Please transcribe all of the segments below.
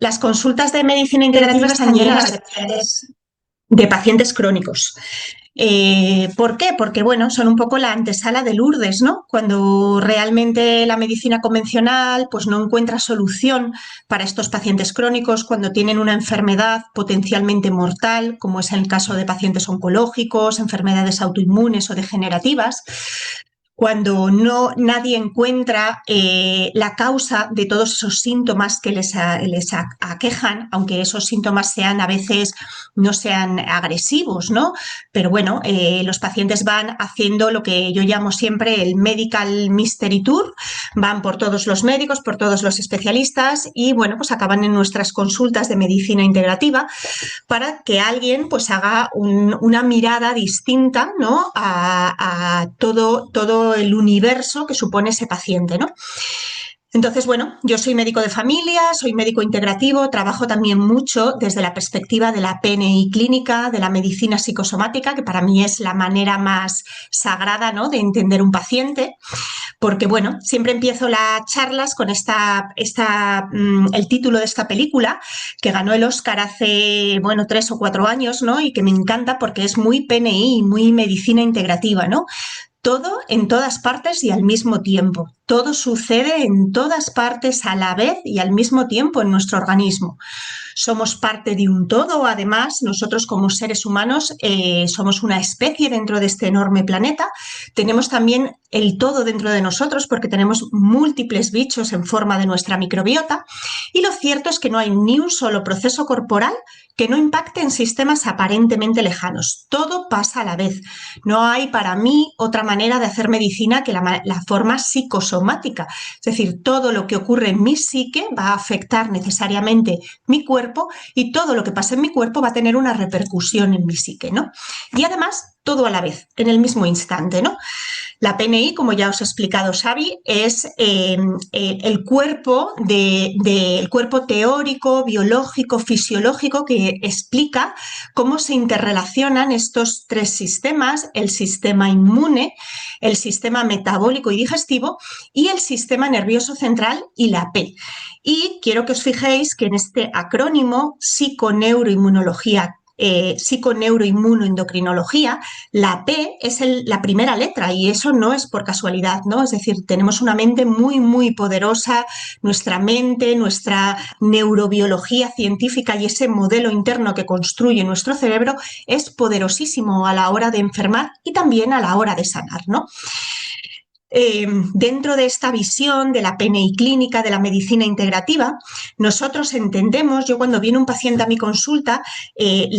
Las consultas de medicina integrativa están llenas de pacientes crónicos. ¿Por qué? Porque, bueno, son un poco la antesala de Lourdes, ¿no? Cuando realmente la medicina convencional pues no encuentra solución para estos pacientes crónicos, cuando tienen una enfermedad potencialmente mortal, como es el caso de pacientes oncológicos, enfermedades autoinmunes o degenerativas, cuando nadie encuentra la causa de todos esos síntomas que les aquejan, aunque esos síntomas sean a veces no sean agresivos, ¿no? Pero bueno, los pacientes van haciendo lo que yo llamo siempre el medical mystery tour, van por todos los médicos, por todos los especialistas y bueno, pues acaban en nuestras consultas de medicina integrativa para que alguien pues haga una mirada distinta, ¿no? a todo el universo que supone ese paciente, ¿no? Entonces, bueno, yo soy médico de familia, soy médico integrativo, trabajo también mucho desde la perspectiva de la PNI clínica, de la medicina psicosomática, que para mí es la manera más sagrada, ¿no?, de entender un paciente, porque, bueno, siempre empiezo las charlas con el título de esta película, que ganó el Oscar hace, bueno, 3 o 4 años, ¿no?, y que me encanta porque es muy PNI, muy medicina integrativa, ¿no? Todo en todas partes y al mismo tiempo. Todo sucede en todas partes a la vez y al mismo tiempo en nuestro organismo. Somos parte de un todo, además, nosotros como seres humanos somos una especie dentro de este enorme planeta. Tenemos también el todo dentro de nosotros porque tenemos múltiples bichos en forma de nuestra microbiota y lo cierto es que no hay ni un solo proceso corporal que no impacte en sistemas aparentemente lejanos. Todo pasa a la vez. No hay para mí otra manera de hacer medicina que la forma psicosomática. Es decir, todo lo que ocurre en mi psique va a afectar necesariamente mi cuerpo y todo lo que pasa en mi cuerpo va a tener una repercusión en mi psique, ¿no? Y además, todo a la vez, en el mismo instante, ¿no? La PNI, como ya os he explicado, Xavi, es el cuerpo el cuerpo teórico, biológico, fisiológico que explica cómo se interrelacionan estos 3 sistemas, el sistema inmune, el sistema metabólico y digestivo y el sistema nervioso central y la P. Y quiero que os fijéis que en este acrónimo psiconeuroinmunología, psiconeuroinmunoendocrinología, la P es la primera letra y eso no es por casualidad, ¿no? Es decir, tenemos una mente muy, muy poderosa, nuestra mente, nuestra neurobiología científica y ese modelo interno que construye nuestro cerebro es poderosísimo a la hora de enfermar y también a la hora de sanar, ¿no? Dentro de esta visión de la PNI clínica, de la medicina integrativa, nosotros entendemos, yo cuando viene un paciente a mi consulta,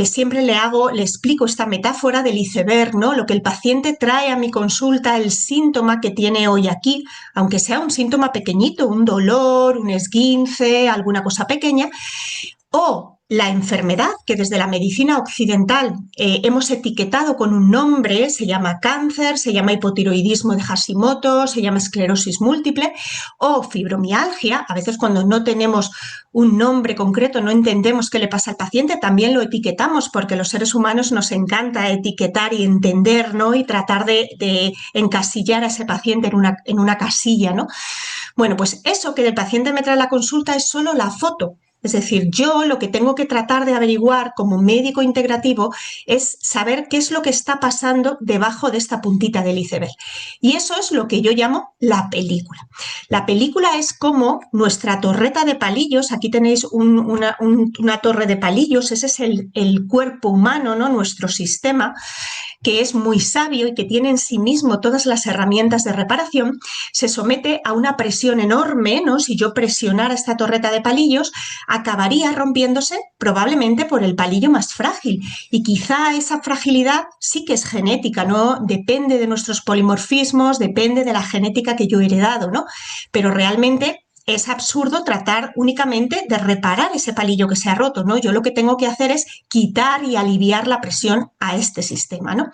siempre le explico esta metáfora del iceberg, ¿no? Lo que el paciente trae a mi consulta, el síntoma que tiene hoy aquí, aunque sea un síntoma pequeñito, un dolor, un esguince, alguna cosa pequeña, o la enfermedad que desde la medicina occidental hemos etiquetado con un nombre, se llama cáncer, se llama hipotiroidismo de Hashimoto, se llama esclerosis múltiple o fibromialgia. A veces cuando no tenemos un nombre concreto, no entendemos qué le pasa al paciente, también lo etiquetamos porque los seres humanos nos encanta etiquetar y entender, ¿no? Y tratar de encasillar a ese paciente en una casilla, ¿no? Bueno, pues eso que el paciente me trae a la consulta es solo la foto. Es decir, yo lo que tengo que tratar de averiguar como médico integrativo es saber qué es lo que está pasando debajo de esta puntita del iceberg. Y eso es lo que yo llamo la película. La película es como nuestra torreta de palillos. Aquí tenéis una torre de palillos. Ese es el cuerpo humano, ¿no? Nuestro sistema, que es muy sabio y que tiene en sí mismo todas las herramientas de reparación, se somete a una presión enorme, ¿no? Si yo presionara esta torreta de palillos, acabaría rompiéndose probablemente por el palillo más frágil. Y quizá esa fragilidad sí que es genética, ¿no? Depende de nuestros polimorfismos, depende de la genética que yo he heredado, ¿no? Pero realmente es absurdo tratar únicamente de reparar ese palillo que se ha roto, ¿no? Yo lo que tengo que hacer es quitar y aliviar la presión a este sistema, ¿no?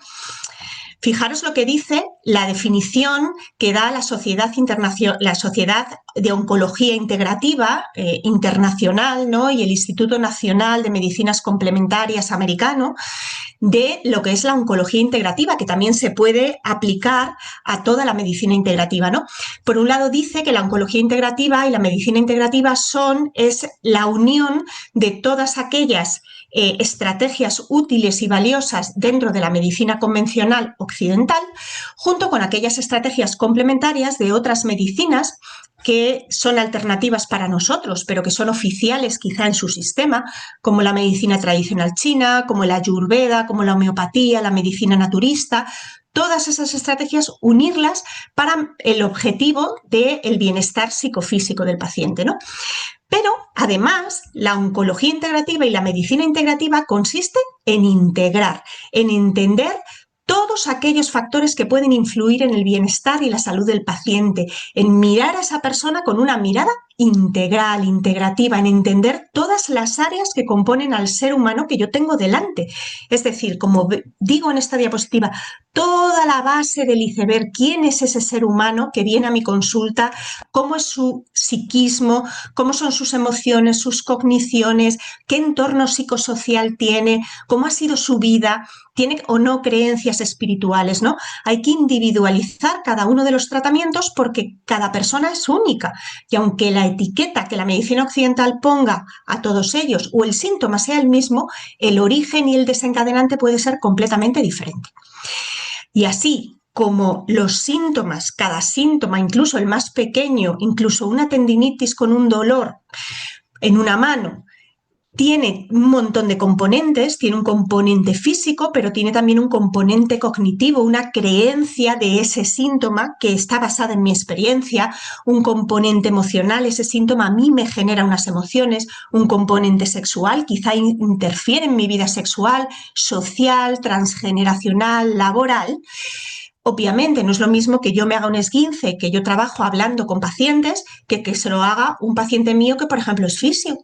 Fijaros lo que dice la definición que da la Sociedad de Oncología Integrativa Internacional, ¿no? Y el Instituto Nacional de Medicinas Complementarias americano, de lo que es la oncología integrativa, que también se puede aplicar a toda la medicina integrativa, ¿no? Por un lado dice que la oncología integrativa y la medicina integrativa es la unión de todas aquellas estrategias útiles y valiosas dentro de la medicina convencional occidental, junto con aquellas estrategias complementarias de otras medicinas que son alternativas para nosotros, pero que son oficiales quizá en su sistema, como la medicina tradicional china, como la ayurveda, como la homeopatía, la medicina naturista. Todas esas estrategias, unirlas para el objetivo del bienestar psicofísico del paciente, ¿no? Pero, además, la oncología integrativa y la medicina integrativa consiste en integrar, en entender todos aquellos factores que pueden influir en el bienestar y la salud del paciente, en mirar a esa persona con una mirada integral, integrativa, en entender todas las áreas que componen al ser humano que yo tengo delante. Es decir, como digo en esta diapositiva, toda la base del iceberg, quién es ese ser humano que viene a mi consulta, cómo es su psiquismo, cómo son sus emociones, sus cogniciones, qué entorno psicosocial tiene, cómo ha sido su vida, tiene o no creencias espirituales, ¿no? Hay que individualizar cada uno de los tratamientos porque cada persona es única y aunque la etiqueta que la medicina occidental ponga a todos ellos o el síntoma sea el mismo, el origen y el desencadenante puede ser completamente diferente. Y así como los síntomas, cada síntoma, incluso el más pequeño, incluso una tendinitis con un dolor en una mano, tiene un montón de componentes, tiene un componente físico, pero tiene también un componente cognitivo, una creencia de ese síntoma que está basada en mi experiencia, un componente emocional, ese síntoma a mí me genera unas emociones, un componente sexual, quizá interfiere en mi vida sexual, social, transgeneracional, laboral. Obviamente no es lo mismo que yo me haga un esguince, que yo trabajo hablando con pacientes, que se lo haga un paciente mío que, por ejemplo, es fisio.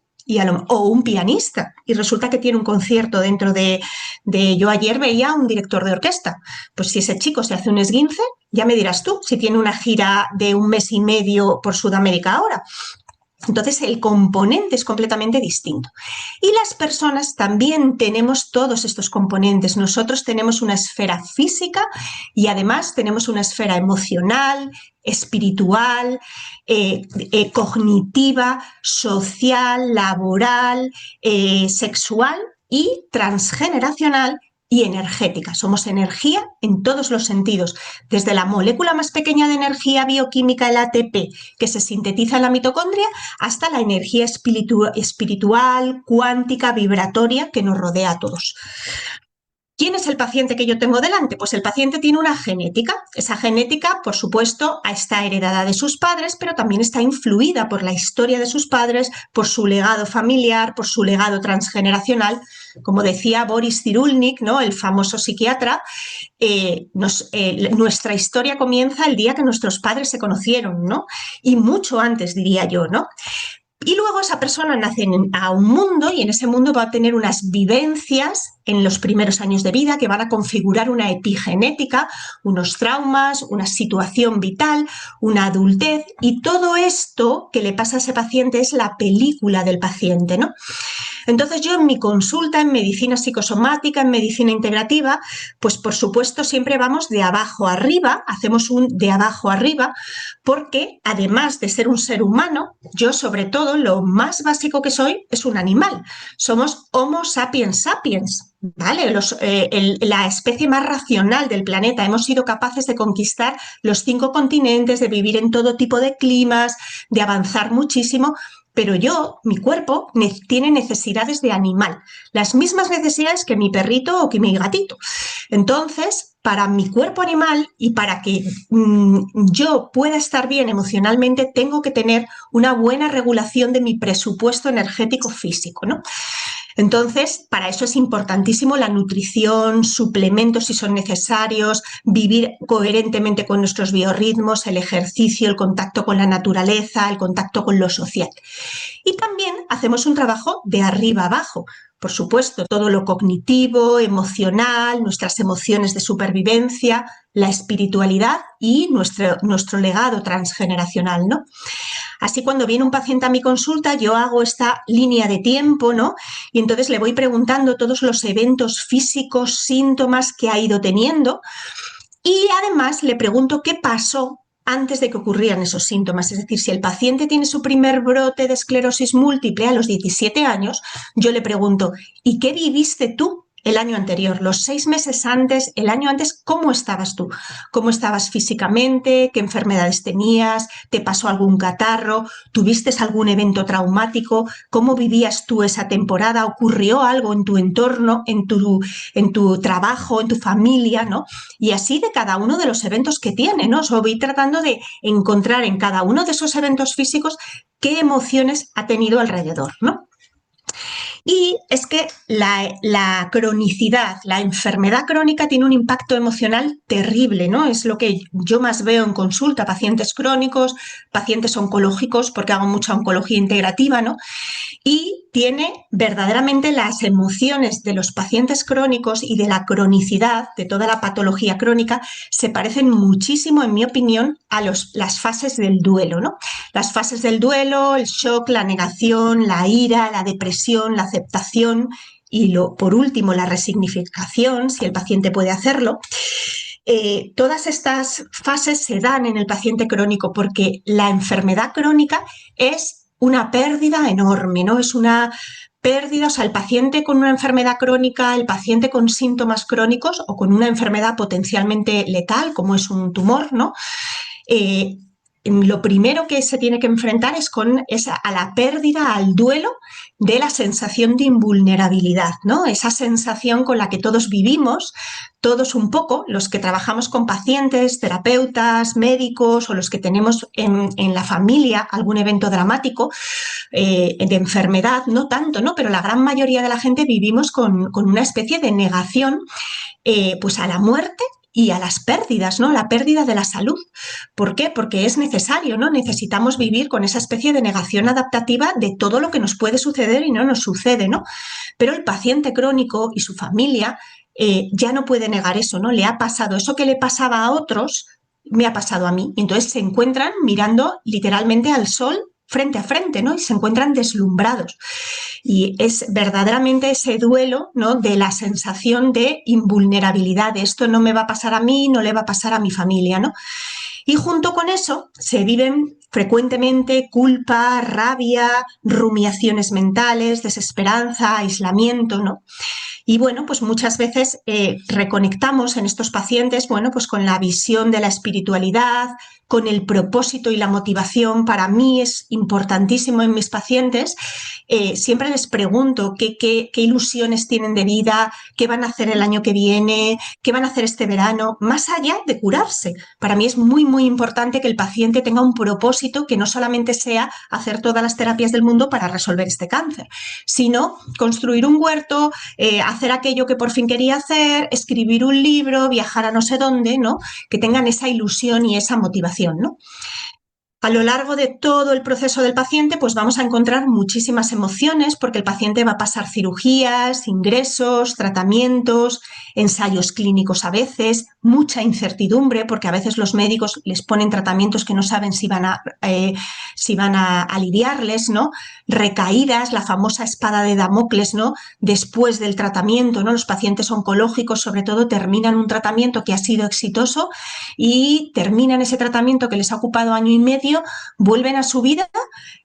O un pianista, y resulta que tiene un concierto dentro de... Yo ayer veía a un director de orquesta, pues si ese chico se hace un esguince, ya me dirás tú, si tiene una gira de 1 mes y medio por Sudamérica ahora. Entonces, el componente es completamente distinto. Y las personas también tenemos todos estos componentes. Nosotros tenemos una esfera física y además tenemos una esfera emocional, espiritual, cognitiva, social, laboral, sexual y transgeneracional y energética. Somos energía en todos los sentidos, desde la molécula más pequeña de energía bioquímica, el ATP, que se sintetiza en la mitocondria, hasta la energía espiritual, cuántica, vibratoria, que nos rodea a todos. ¿Quién es el paciente que yo tengo delante? Pues el paciente tiene una genética. Esa genética, por supuesto, está heredada de sus padres, pero también está influida por la historia de sus padres, por su legado familiar, por su legado transgeneracional. Como decía Boris Cyrulnik, ¿no?, el famoso psiquiatra, nuestra historia comienza el día que nuestros padres se conocieron, ¿no? Y mucho antes, diría yo, ¿no? Y luego esa persona nace a un mundo y en ese mundo va a tener unas vivencias en los primeros años de vida que van a configurar una epigenética, unos traumas, una situación vital, una adultez, y todo esto que le pasa a ese paciente es la película del paciente, ¿no? Entonces yo en mi consulta en medicina psicosomática, en medicina integrativa, pues por supuesto siempre vamos de abajo arriba, hacemos un de abajo arriba, porque además de ser un ser humano, yo sobre todo lo más básico que soy es un animal. Somos Homo sapiens sapiens. ¿Vale? La especie más racional del planeta. Hemos sido capaces de conquistar los 5 continentes, de vivir en todo tipo de climas, de avanzar muchísimo. Pero mi cuerpo tiene necesidades de animal, las mismas necesidades que mi perrito o que mi gatito. Entonces, para mi cuerpo animal y para que yo pueda estar bien emocionalmente, tengo que tener una buena regulación de mi presupuesto energético físico, ¿no? Entonces, para eso es importantísimo la nutrición, suplementos si son necesarios, vivir coherentemente con nuestros biorritmos, el ejercicio, el contacto con la naturaleza, el contacto con lo social. Y también hacemos un trabajo de arriba abajo, por supuesto, todo lo cognitivo, emocional, nuestras emociones de supervivencia, la espiritualidad y nuestro legado transgeneracional, ¿no? Así, cuando viene un paciente a mi consulta, yo hago esta línea de tiempo, ¿no? Y entonces le voy preguntando todos los eventos físicos, síntomas que ha ido teniendo, y además le pregunto qué pasó antes de que ocurrieran esos síntomas. Es decir, si el paciente tiene su primer brote de esclerosis múltiple a los 17 años, yo le pregunto, ¿y qué viviste tú el año anterior? Los 6 meses antes, el año antes, ¿cómo estabas tú? ¿Cómo estabas físicamente? ¿Qué enfermedades tenías? ¿Te pasó algún catarro? ¿Tuviste algún evento traumático? ¿Cómo vivías tú esa temporada? ¿Ocurrió algo en tu entorno, en tu trabajo, en tu familia, ¿no? Y así de cada uno de los eventos que tiene, ¿no? So, voy tratando de encontrar en cada uno de esos eventos físicos qué emociones ha tenido alrededor, ¿no? Y es que la cronicidad, la enfermedad crónica tiene un impacto emocional terrible, ¿no? Es lo que yo más veo en consulta, pacientes crónicos, pacientes oncológicos, porque hago mucha oncología integrativa, ¿no? Y tiene verdaderamente las emociones de los pacientes crónicos y de la cronicidad, de toda la patología crónica, se parecen muchísimo, en mi opinión, a las fases del duelo, ¿no? Las fases del duelo, el shock, la negación, la ira, la depresión, la aceptación y, por último, la resignificación, si el paciente puede hacerlo. Todas estas fases se dan en el paciente crónico porque la enfermedad crónica es una pérdida enorme, ¿no? Es una pérdida, o sea, el paciente con una enfermedad crónica, el paciente con síntomas crónicos o con una enfermedad potencialmente letal, como es un tumor, ¿no? Lo primero que se tiene que enfrentar es a la pérdida, al duelo de la sensación de invulnerabilidad, ¿no? Esa sensación con la que todos vivimos, todos un poco, los que trabajamos con pacientes, terapeutas, médicos o los que tenemos en la familia algún evento dramático de enfermedad, no tanto, ¿no? Pero la gran mayoría de la gente vivimos con una especie de negación pues a la muerte y a las pérdidas, ¿no? La pérdida de la salud. ¿Por qué? Porque es necesario, ¿no? Necesitamos vivir con esa especie de negación adaptativa de todo lo que nos puede suceder y no nos sucede, ¿no? Pero el paciente crónico y su familia ya no puede negar eso, ¿no? Le ha pasado eso que le pasaba a otros, me ha pasado a mí. Y entonces se encuentran mirando literalmente al sol frente a frente, ¿no? Y se encuentran deslumbrados. Y es verdaderamente ese duelo, ¿no? De la sensación de invulnerabilidad, de esto no me va a pasar a mí, no le va a pasar a mi familia, ¿no? Y junto con eso se viven frecuentemente culpa, rabia, rumiaciones mentales, desesperanza, aislamiento, ¿no? Y bueno, pues muchas veces reconectamos en estos pacientes, bueno, pues con la visión de la espiritualidad, con el propósito y la motivación. Para mí es importantísimo en mis pacientes. Siempre les pregunto qué ilusiones tienen de vida, qué van a hacer el año que viene, qué van a hacer este verano, más allá de curarse. Para mí es muy, muy importante que el paciente tenga un propósito que no solamente sea hacer todas las terapias del mundo para resolver este cáncer, sino construir un huerto, hacer aquello que por fin quería hacer, escribir un libro, viajar a no sé dónde, ¿no? Que tengan esa ilusión y esa motivación, ¿no? A lo largo de todo el proceso del paciente, pues vamos a encontrar muchísimas emociones porque el paciente va a pasar cirugías, ingresos, tratamientos, ensayos clínicos a veces, mucha incertidumbre porque a veces los médicos les ponen tratamientos que no saben si van a aliviarles, ¿no? Recaídas, la famosa espada de Damocles, ¿no? Después del tratamiento, ¿no? Los pacientes oncológicos, sobre todo, terminan un tratamiento que ha sido exitoso y terminan ese tratamiento que les ha ocupado año y medio, vuelven a su vida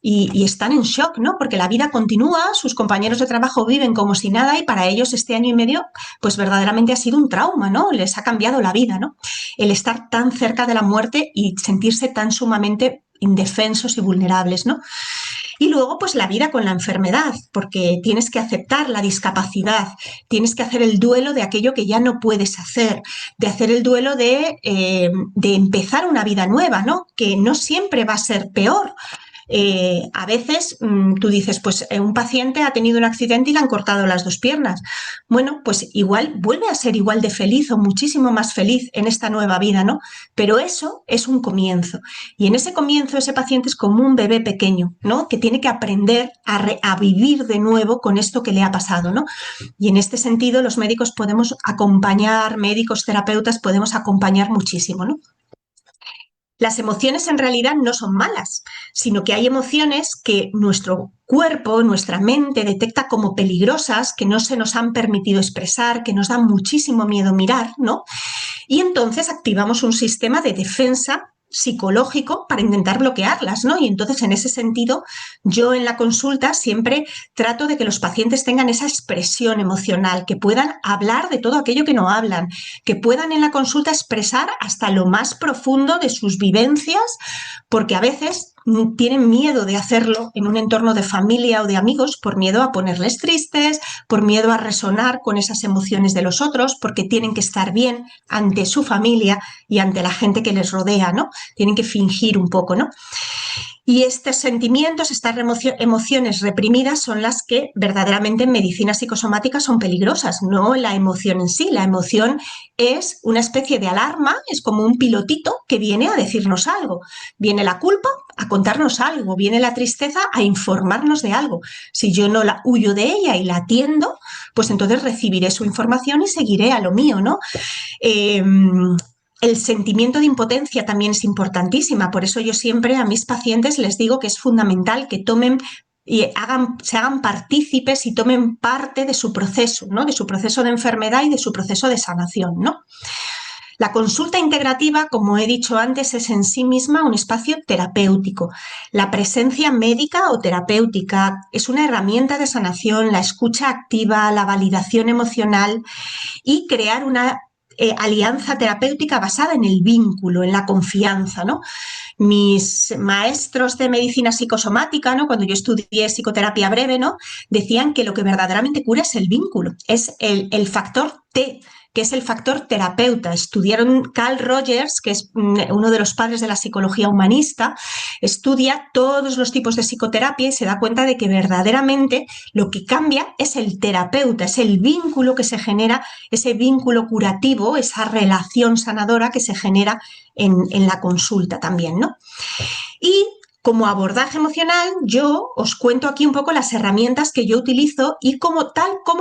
y están en shock, ¿no? Porque la vida continúa, sus compañeros de trabajo viven como si nada y para ellos este año y medio, pues verdaderamente ha sido un trauma, ¿no? Les ha cambiado la vida, ¿no? El estar tan cerca de la muerte y sentirse tan sumamente indefensos y vulnerables, ¿no? Y luego, pues la vida con la enfermedad, porque tienes que aceptar la discapacidad, tienes que hacer el duelo de aquello que ya no puedes hacer, de hacer el duelo de empezar una vida nueva, ¿no? Que no siempre va a ser peor. A veces tú dices, pues un paciente ha tenido un accidente y le han cortado las dos piernas. Bueno, pues igual vuelve a ser igual de feliz o muchísimo más feliz en esta nueva vida, ¿no? Pero eso es un comienzo. Y en ese comienzo ese paciente es como un bebé pequeño, ¿no? Que tiene que aprender a vivir de nuevo con esto que le ha pasado, ¿no? Y en este sentido los médicos podemos acompañar, médicos, terapeutas, podemos acompañar muchísimo, ¿no? Las emociones en realidad no son malas, sino que hay emociones que nuestro cuerpo, nuestra mente detecta como peligrosas, que no se nos han permitido expresar, que nos da muchísimo miedo mirar, ¿no? Y entonces activamos un sistema de defensa psicológico para intentar bloquearlas, ¿no? Y entonces, en ese sentido, yo en la consulta siempre trato de que los pacientes tengan esa expresión emocional, que puedan hablar de todo aquello que no hablan, que puedan en la consulta expresar hasta lo más profundo de sus vivencias, porque a veces tienen miedo de hacerlo en un entorno de familia o de amigos por miedo a ponerles tristes, por miedo a resonar con esas emociones de los otros, porque tienen que estar bien ante su familia y ante la gente que les rodea, ¿no? Tienen que fingir un poco, ¿no? Y estos sentimientos, estas emociones reprimidas son las que verdaderamente en medicina psicosomática son peligrosas, no la emoción en sí. La emoción es una especie de alarma, es como un pilotito que viene a decirnos algo. Viene la culpa a contarnos algo, viene la tristeza a informarnos de algo. Si yo no la huyo de ella y la atiendo, pues entonces recibiré su información y seguiré a lo mío, ¿no? Eh, el sentimiento de impotencia también es importantísima, por eso yo siempre a mis pacientes les digo que es fundamental que tomen y se hagan partícipes y tomen parte de su proceso, ¿no? De su proceso de enfermedad y de su proceso de sanación, ¿no? La consulta integrativa, como he dicho antes, es en sí misma un espacio terapéutico. La presencia médica o terapéutica es una herramienta de sanación, la escucha activa, la validación emocional y crear una alianza terapéutica basada en el vínculo, en la confianza, ¿no? Mis maestros de medicina psicosomática, ¿no? Cuando yo estudié psicoterapia breve, ¿no? Decían que lo que verdaderamente cura es el vínculo, es el factor T, que es el factor terapeuta. Estudiaron Carl Rogers, que es uno de los padres de la psicología humanista, estudia todos los tipos de psicoterapia y se da cuenta de que verdaderamente lo que cambia es el terapeuta, es el vínculo que se genera, ese vínculo curativo, esa relación sanadora que se genera en la consulta también, ¿no? Y como abordaje emocional, yo os cuento aquí un poco las herramientas que yo utilizo y como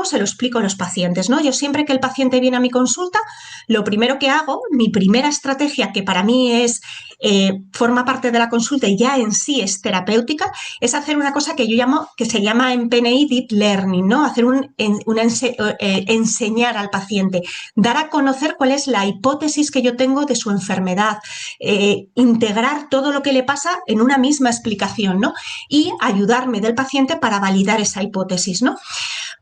se lo explico a los pacientes, ¿no? Yo siempre que el paciente viene a mi consulta, lo primero que hago, mi primera estrategia, que para mí forma parte de la consulta y ya en sí es terapéutica, es hacer una cosa que yo llamo, que se llama en PNI Deep Learning, ¿no? Hacer enseñar al paciente, dar a conocer cuál es la hipótesis que yo tengo de su enfermedad, integrar todo lo que le pasa en una misma explicación, ¿no? Y ayudarme del paciente para validar esa hipótesis, ¿no?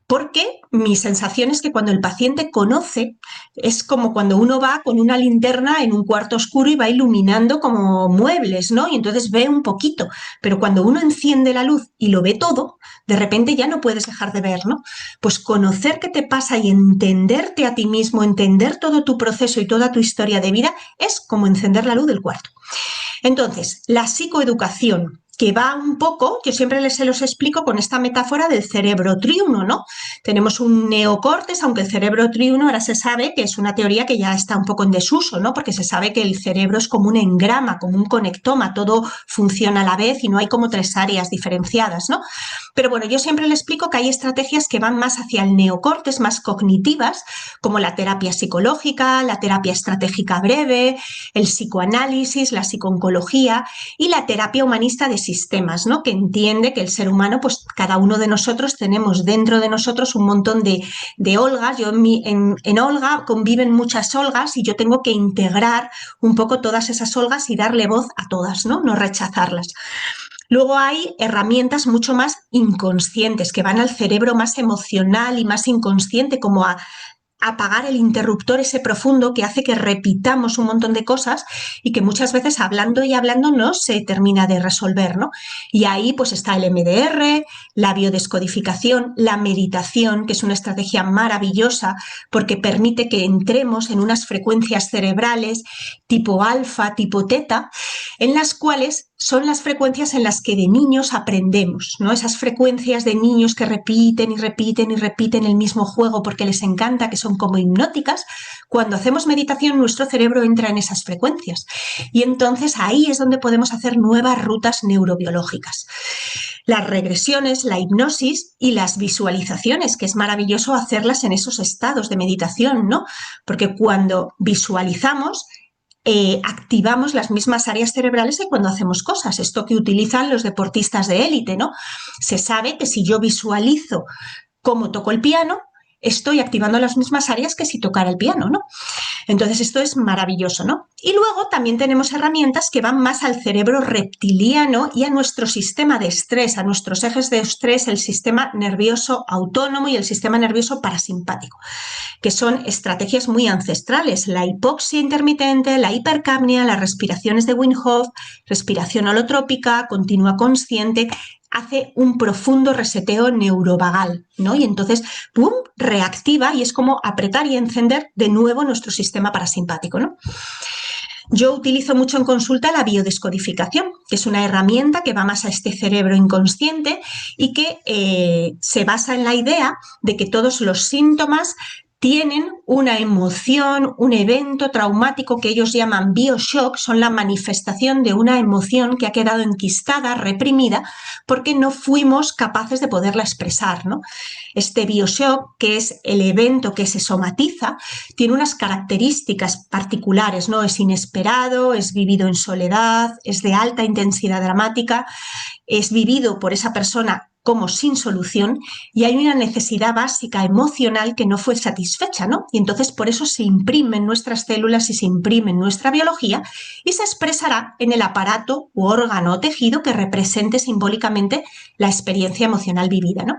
Porque mi sensación es que cuando el paciente conoce, es como cuando uno va con una linterna en un cuarto oscuro y va iluminando como muebles, ¿no? Y entonces ve un poquito, pero cuando uno enciende la luz y lo ve todo, de repente ya no puedes dejar de ver, ¿no? Pues conocer qué te pasa y entenderte a ti mismo, entender todo tu proceso y toda tu historia de vida, es como encender la luz del cuarto. Entonces, la psicoeducación, que va un poco, yo siempre se los explico con esta metáfora del cerebro triuno, ¿no? Tenemos un neocortes, aunque el cerebro triuno ahora se sabe que es una teoría que ya está un poco en desuso, ¿no? Porque se sabe que el cerebro es como un engrama, como un conectoma, todo funciona a la vez y no hay como tres áreas diferenciadas, ¿no? Pero bueno, yo siempre le explico que hay estrategias que van más hacia el neocortes, más cognitivas, como la terapia psicológica, la terapia estratégica breve, el psicoanálisis, la psicooncología y la terapia humanista de sistemas, ¿no? Que entiende que el ser humano, pues cada uno de nosotros tenemos dentro de nosotros un montón de Olgas. Yo en Olga conviven muchas Olgas y yo tengo que integrar un poco todas esas Olgas y darle voz a todas, ¿no? No rechazarlas. Luego hay herramientas mucho más inconscientes que van al cerebro más emocional y más inconsciente, como a apagar el interruptor ese profundo que hace que repitamos un montón de cosas y que muchas veces hablando y hablando no se termina de resolver, ¿no? Y ahí pues está el MDR, la biodescodificación, la meditación, que es una estrategia maravillosa porque permite que entremos en unas frecuencias cerebrales tipo alfa, tipo teta, en las cuales son las frecuencias en las que de niños aprendemos, ¿no? Esas frecuencias de niños que repiten y repiten y repiten el mismo juego porque les encanta, que son como hipnóticas. Cuando hacemos meditación, nuestro cerebro entra en esas frecuencias y entonces ahí es donde podemos hacer nuevas rutas neurobiológicas. Las regresiones, la hipnosis y las visualizaciones, que es maravilloso hacerlas en esos estados de meditación, ¿no? Porque cuando visualizamos, activamos las mismas áreas cerebrales que cuando hacemos cosas. Esto que utilizan los deportistas de élite, ¿no? Se sabe que si yo visualizo cómo toco el piano, estoy activando las mismas áreas que si tocara el piano, ¿no? Entonces esto es maravilloso, ¿no? Y luego también tenemos herramientas que van más al cerebro reptiliano y a nuestro sistema de estrés, a nuestros ejes de estrés, el sistema nervioso autónomo y el sistema nervioso parasimpático, que son estrategias muy ancestrales, la hipoxia intermitente, la hipercapnia, las respiraciones de Wim Hof, respiración holotrópica, continua consciente, hace un profundo reseteo neurovagal, ¿no? Y entonces, ¡pum!, reactiva y es como apretar y encender de nuevo nuestro sistema parasimpático, ¿no? Yo utilizo mucho en consulta la biodescodificación, que es una herramienta que va más a este cerebro inconsciente y que se basa en la idea de que todos los síntomas tienen una emoción, un evento traumático que ellos llaman bioshock, son la manifestación de una emoción que ha quedado enquistada, reprimida, porque no fuimos capaces de poderla expresar, ¿no? Este bioshock, que es el evento que se somatiza, tiene unas características particulares, ¿no? Es inesperado, es vivido en soledad, es de alta intensidad dramática, es vivido por esa persona como sin solución y hay una necesidad básica emocional que no fue satisfecha, ¿no? Y entonces por eso se imprime en nuestras células y se imprime en nuestra biología y se expresará en el aparato u órgano o tejido que represente simbólicamente la experiencia emocional vivida, ¿no?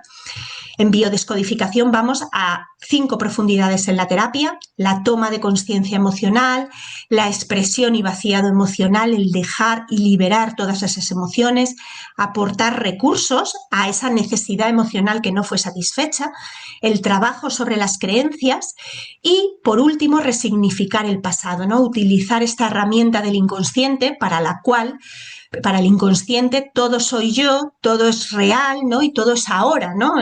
En biodescodificación vamos a 5 profundidades en la terapia: la toma de conciencia emocional, la expresión y vaciado emocional, el dejar y liberar todas esas emociones, aportar recursos a esa necesidad emocional que no fue satisfecha, el trabajo sobre las creencias y, por último, resignificar el pasado, ¿no? Utilizar esta herramienta del inconsciente para el inconsciente todo soy yo, todo es real, ¿no? Y todo es ahora, ¿no?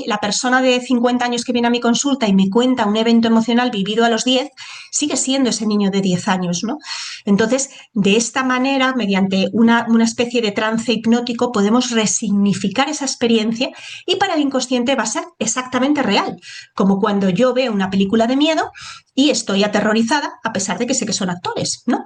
La persona de 50 años que viene a mi consulta y me cuenta un evento emocional vivido a los 10, sigue siendo ese niño de 10 años, ¿no? Entonces, de esta manera, mediante una especie de trance hipnótico, podemos resignificar esa experiencia y para el inconsciente va a ser exactamente real, como cuando yo veo una película de miedo y estoy aterrorizada a pesar de que sé que son actores, ¿no?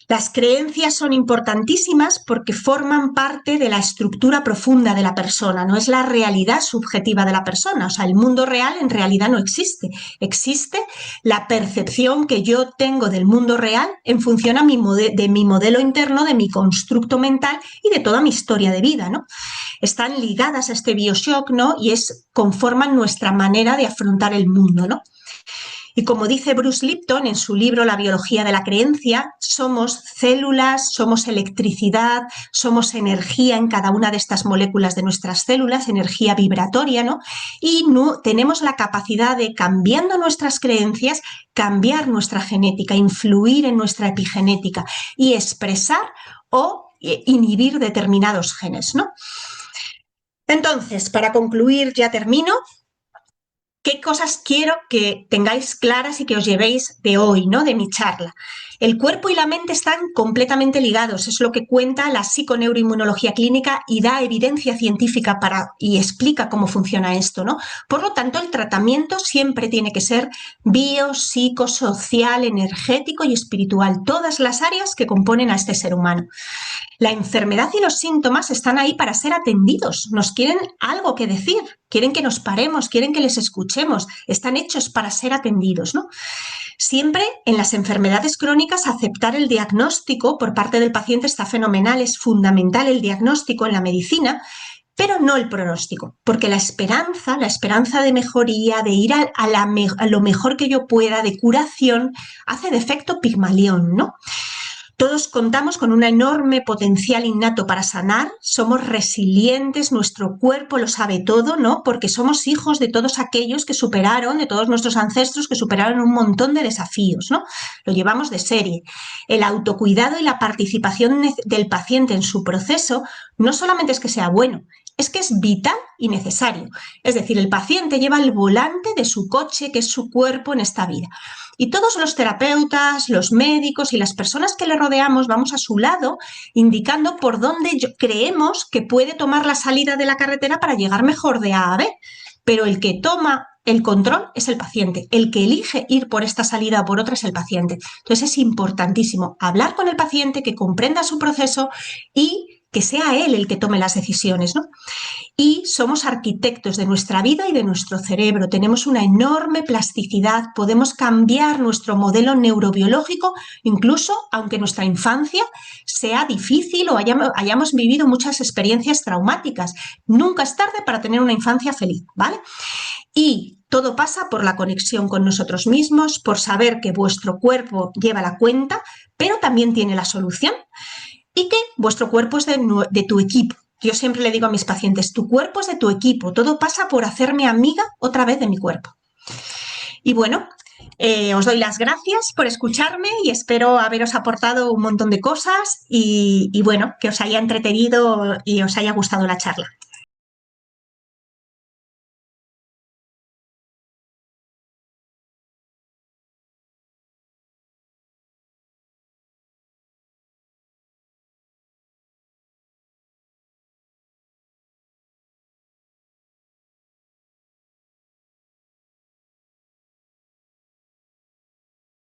Las creencias son importantísimas porque forman parte de la estructura profunda de la persona, no es la realidad subjetiva de la persona, o sea, el mundo real en realidad no existe, existe la percepción que yo tengo del mundo real en función de mi modelo interno, de mi constructo mental y de toda mi historia de vida, ¿no? Están ligadas a este bioshock, ¿no? Y conforman nuestra manera de afrontar el mundo, ¿no? Y como dice Bruce Lipton en su libro La biología de la creencia, somos células, somos electricidad, somos energía en cada una de estas moléculas de nuestras células, energía vibratoria, ¿no? Y tenemos la capacidad de, cambiando nuestras creencias, cambiar nuestra genética, influir en nuestra epigenética y expresar o inhibir determinados genes, ¿no? Entonces, para concluir, ya termino. ¿Qué cosas quiero que tengáis claras y que os llevéis de hoy, ¿no? De mi charla? El cuerpo y la mente están completamente ligados, es lo que cuenta la psiconeuroinmunología clínica y da evidencia científica y explica cómo funciona esto, ¿no? Por lo tanto, el tratamiento siempre tiene que ser biopsicosocial, energético y espiritual, todas las áreas que componen a este ser humano. La enfermedad y los síntomas están ahí para ser atendidos, nos quieren algo que decir, quieren que nos paremos, quieren que les escuchemos, están hechos para ser atendidos, ¿no? Siempre en las enfermedades crónicas aceptar el diagnóstico por parte del paciente está fenomenal, es fundamental el diagnóstico en la medicina, pero no el pronóstico, porque la esperanza de mejoría, de ir a lo mejor que yo pueda, de curación, hace de efecto Pigmalión, ¿no? Todos contamos con un enorme potencial innato para sanar, somos resilientes, nuestro cuerpo lo sabe todo, ¿no? Porque somos hijos de todos aquellos que superaron, de todos nuestros ancestros que superaron un montón de desafíos, ¿no? Lo llevamos de serie. El autocuidado y la participación del paciente en su proceso no solamente es que sea bueno, es que es vital y necesario. Es decir, el paciente lleva el volante de su coche, que es su cuerpo en esta vida. Y todos los terapeutas, los médicos y las personas que le rodeamos vamos a su lado indicando por dónde creemos que puede tomar la salida de la carretera para llegar mejor de A a B. Pero el que toma el control es el paciente. El que elige ir por esta salida o por otra es el paciente. Entonces es importantísimo hablar con el paciente, que comprenda su proceso y que sea él el que tome las decisiones, ¿no? Y somos arquitectos de nuestra vida y de nuestro cerebro. Tenemos una enorme plasticidad, podemos cambiar nuestro modelo neurobiológico, incluso aunque nuestra infancia sea difícil o hayamos vivido muchas experiencias traumáticas. Nunca es tarde para tener una infancia feliz, ¿vale? Y todo pasa por la conexión con nosotros mismos, por saber que vuestro cuerpo lleva la cuenta, pero también tiene la solución y que vuestro cuerpo es de tu equipo. Yo siempre le digo a mis pacientes, tu cuerpo es de tu equipo, todo pasa por hacerme amiga otra vez de mi cuerpo. Y bueno, os doy las gracias por escucharme y espero haberos aportado un montón de cosas y bueno, que os haya entretenido y os haya gustado la charla.